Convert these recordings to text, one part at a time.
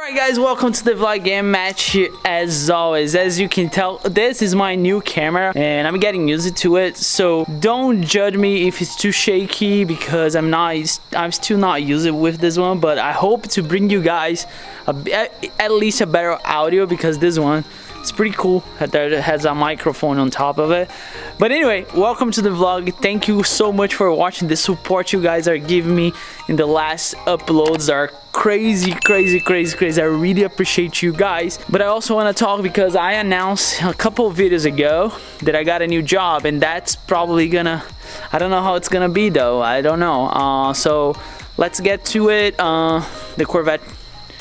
Alright guys, welcome to the vlog game match. As always, as you can tell, this is my new camera and I'm getting used to it, so don't judge me if it's too shaky because I'm still not used with this one, but I hope to bring you guys at least a better audio because this one it's pretty cool that it has a microphone on top of it. But anyway, welcome to the vlog. Thank you so much for watching. The support you guys are giving me in the last uploads are crazy. I really appreciate you guys. But I also want to talk because I announced a couple of videos ago that I got a new job, and that's probably gonna, I don't know how it's gonna be though. I don't know. So let's get to it. The Corvette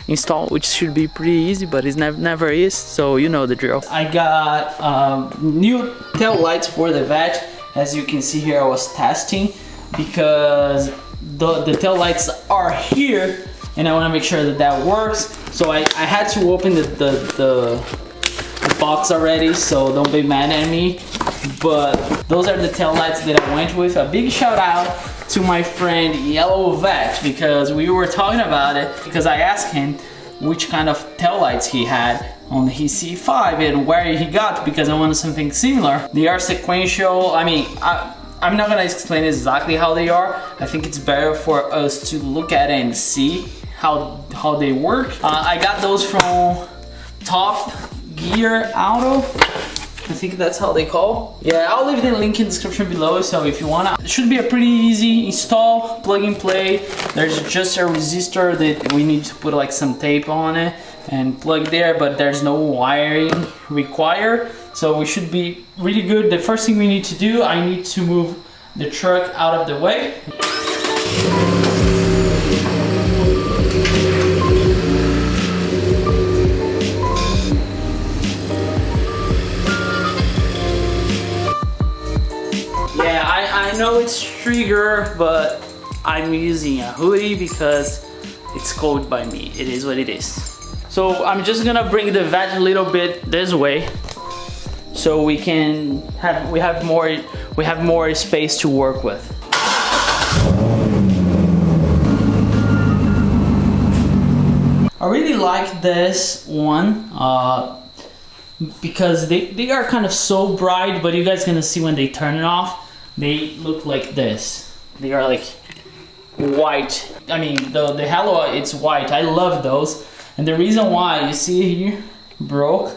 install, which should be pretty easy, but it never is, so you know the drill. I got new tail lights for the Vette. As you can see here, I was testing because the tail lights are here and I want to make sure that that works, so I had to open the box already, so don't be mad at me. But those are the tail lights that I went with. A big shout out to my friend Yellow Vette because we were talking about it, because I asked him which kind of tail lights he had on his C5 and where he got, because I wanted something similar. They are sequential. I mean, I'm not gonna explain exactly how they are. I think it's better for us to look at it and see how they work. I got those from Top Gear Auto. I think that's how they call. Yeah, I'll leave the link in the description below, so if you wanna. It should be a pretty easy install, plug and play. There's just a resistor that we need to put like some tape on it and plug there, but there's no wiring required, so we should be really good. The first thing we need to do, I need to move the truck out of the way. I know it's trigger, but I'm using a hoodie because it's cold by me. It is what it is. So I'm just gonna bring the Vette a little bit this way, so we have more space to work with. I really like this one because they are kind of so bright, but you guys are gonna see when they turn it off. They look like this. They are like white. I mean, the halo, it's white. I love those. And the reason why, you see here, broke.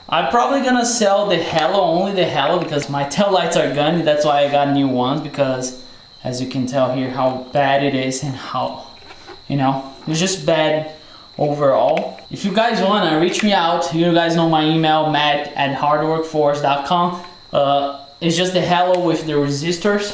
I'm probably gonna sell the halo, only the halo, because my tail lights are gone. That's why I got new ones, because as you can tell here how bad it is and how, you know, it's just bad overall. If you guys wanna reach me out, you guys know my email, matt@hardworkforce.com. It's just the halo with the resistors.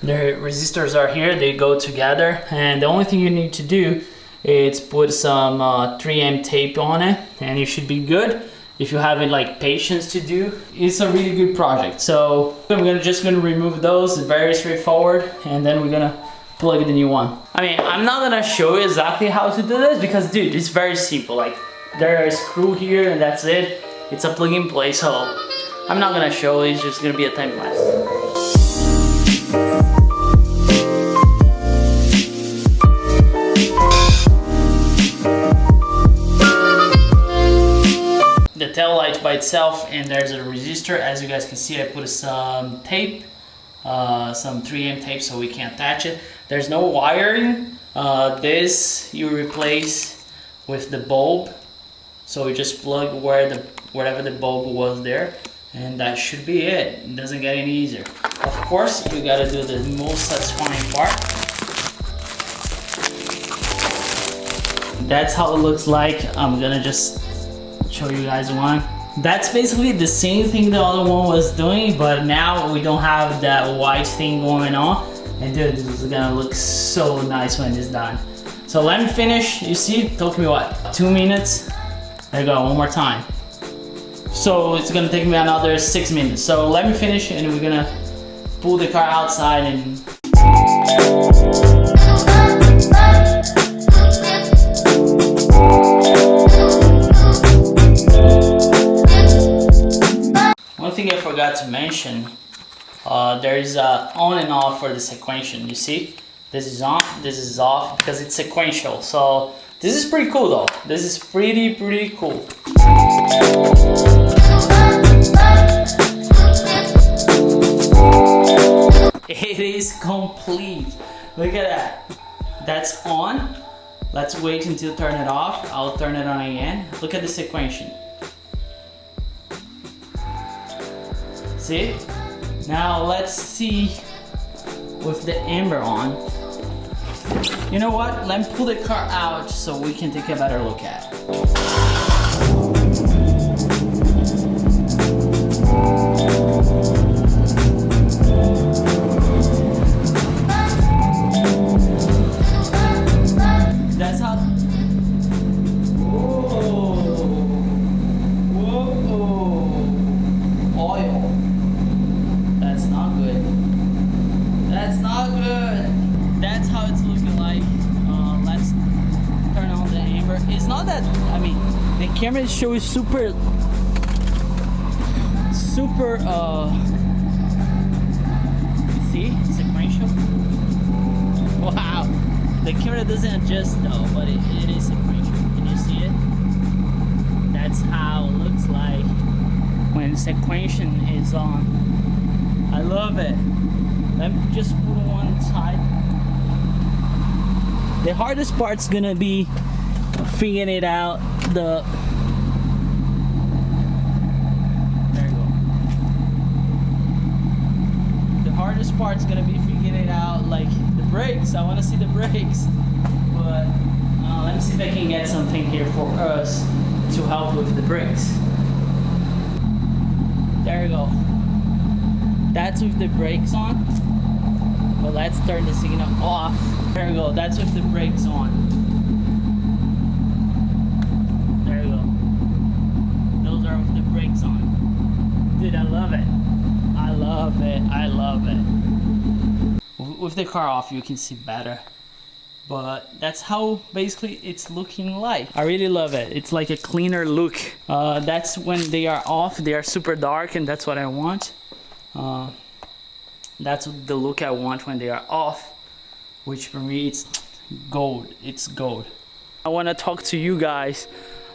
The resistors are here, they go together, and the only thing you need to do is put some 3M tape on it and you should be good. If you have like patience to do, it's a really good project. So I'm just gonna remove those, very straightforward, and then we're gonna plug the new one. I mean, I'm not gonna show you exactly how to do this because dude, it's very simple. Like, there is a screw here and that's it. It's a plug and play, so I'm not gonna show it, it's just gonna be a time lapse. The tail light by itself, and there's a resistor. As you guys can see, I put some tape, some 3M tape so we can attach it. There's no wiring. This you replace with the bulb. So we just plug wherever the bulb was there. And that should be it. It doesn't get any easier. Of course, you gotta do the most satisfying part. That's how it looks like. I'm gonna just show you guys one. That's basically the same thing the other one was doing, but now we don't have that white thing going on. And dude, this is gonna look so nice when it's done. So let me finish. You see, it took me what, 2 minutes? There you go, one more time. So it's gonna take me another 6 minutes. So let me finish and we're gonna pull the car outside and... One thing I forgot to mention, there is a on and off for the sequential. You see, this is on, this is off, because it's sequential. So This is pretty cool though. This is pretty cool. It is complete. Look at that. That's on. Let's wait until turn it off. I'll turn it on again. Look at the sequential. See? Now let's see with the amber on. You know what? Let me pull the car out so we can take a better look at it. The camera shows super see, sequential. Wow, the camera doesn't adjust though, but it is sequential. Can you see it? That's how it looks like when sequential is on. I love it. Let me just put it one side. The hardest part's gonna be figuring it out. There you go. The hardest part's gonna be figuring it out, like the brakes. I want to see the brakes, but let me see if I can get something here for us to help with the brakes. There you go. That's with the brakes on, but let's turn the signal off. There you go. That's with the brakes on. With the brakes on. Dude, I love it. I love it. I love it. With the car off, you can see better. But that's how basically it's looking like. I really love it. It's like a cleaner look. That's when they are off. They are super dark, and that's what I want. That's the look I want when they are off, which for me it's gold. It's gold. I want to talk to you guys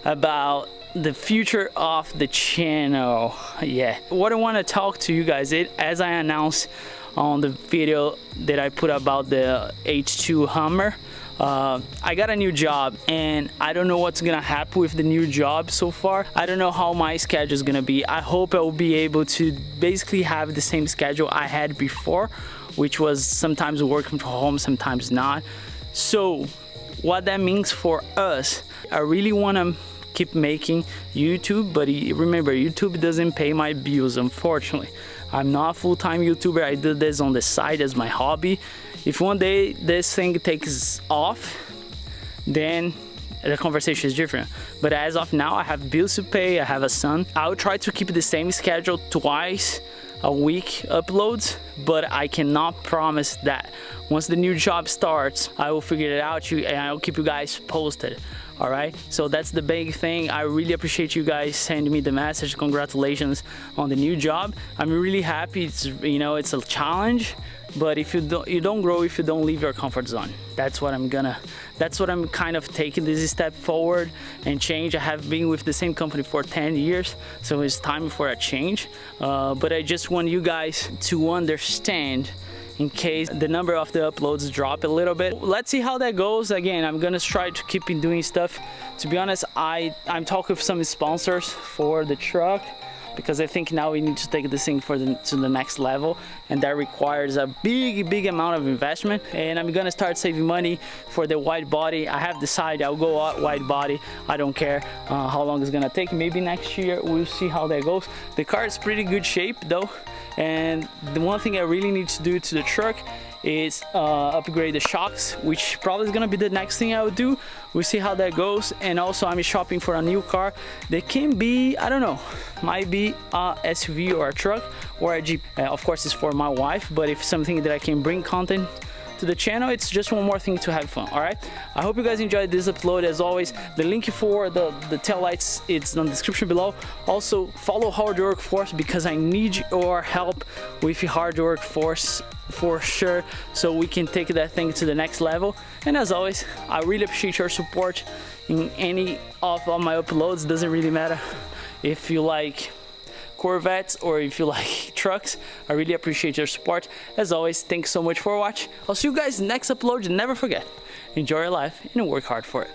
about the future of the channel. Yeah, what I want to talk to you guys, as I announced on the video that I put about the H2 Hummer, I got a new job and I don't know what's gonna happen with the new job so far. I don't know how my schedule is gonna be. I hope I will be able to basically have the same schedule I had before, which was sometimes working from home, sometimes not. So what that means for us, I really want to keep making YouTube, but remember, YouTube doesn't pay my bills, unfortunately. I'm not a full-time YouTuber. I do this on the side as my hobby. If one day this thing takes off, then the conversation is different. But as of now, I have bills to pay, I have a son. I'll try to keep the same schedule, twice a week uploads, but I cannot promise that. Once the new job starts, I will figure it out and I'll keep you guys posted. All right, so that's the big thing. I really appreciate you guys sending me the message. Congratulations on the new job. I'm really happy. It's, you know, it's a challenge, but if you don't grow if you don't leave your comfort zone. That's what I'm kind of taking this step forward and change. I have been with the same company for 10 years, so it's time for a change. But I just want you guys to understand, in case the number of the uploads drop a little bit. Let's see how that goes. Again, I'm gonna try to keep doing stuff. To be honest, I'm talking with some sponsors for the truck, because I think now we need to take this thing to the next level, and that requires a big amount of investment. And I'm gonna start saving money for the wide body. I have decided I'll go out wide body. I don't care how long it's gonna take. Maybe next year, we'll see how that goes. The car is pretty good shape though, and the one thing I really need to do to the truck is upgrade the shocks, which probably is gonna be the next thing I would do. We'll see how that goes. And also I'm shopping for a new car that can be, I don't know, might be a SUV or a truck or a Jeep. Of course it's for my wife, but if something that I can bring content to the channel. It's just one more thing to have fun. All right, I hope you guys enjoyed this upload. As always, the link for the taillights, it's in the description below. Also follow Hard Workforce because I need your help with Hard Workforce for sure, so we can take that thing to the next level. And as always, I really appreciate your support in any of my uploads. Doesn't really matter if you like Corvettes or if you like trucks. I really appreciate your support. As always, thanks so much for watching. I'll see you guys next upload. And never forget, enjoy your life and work hard for it.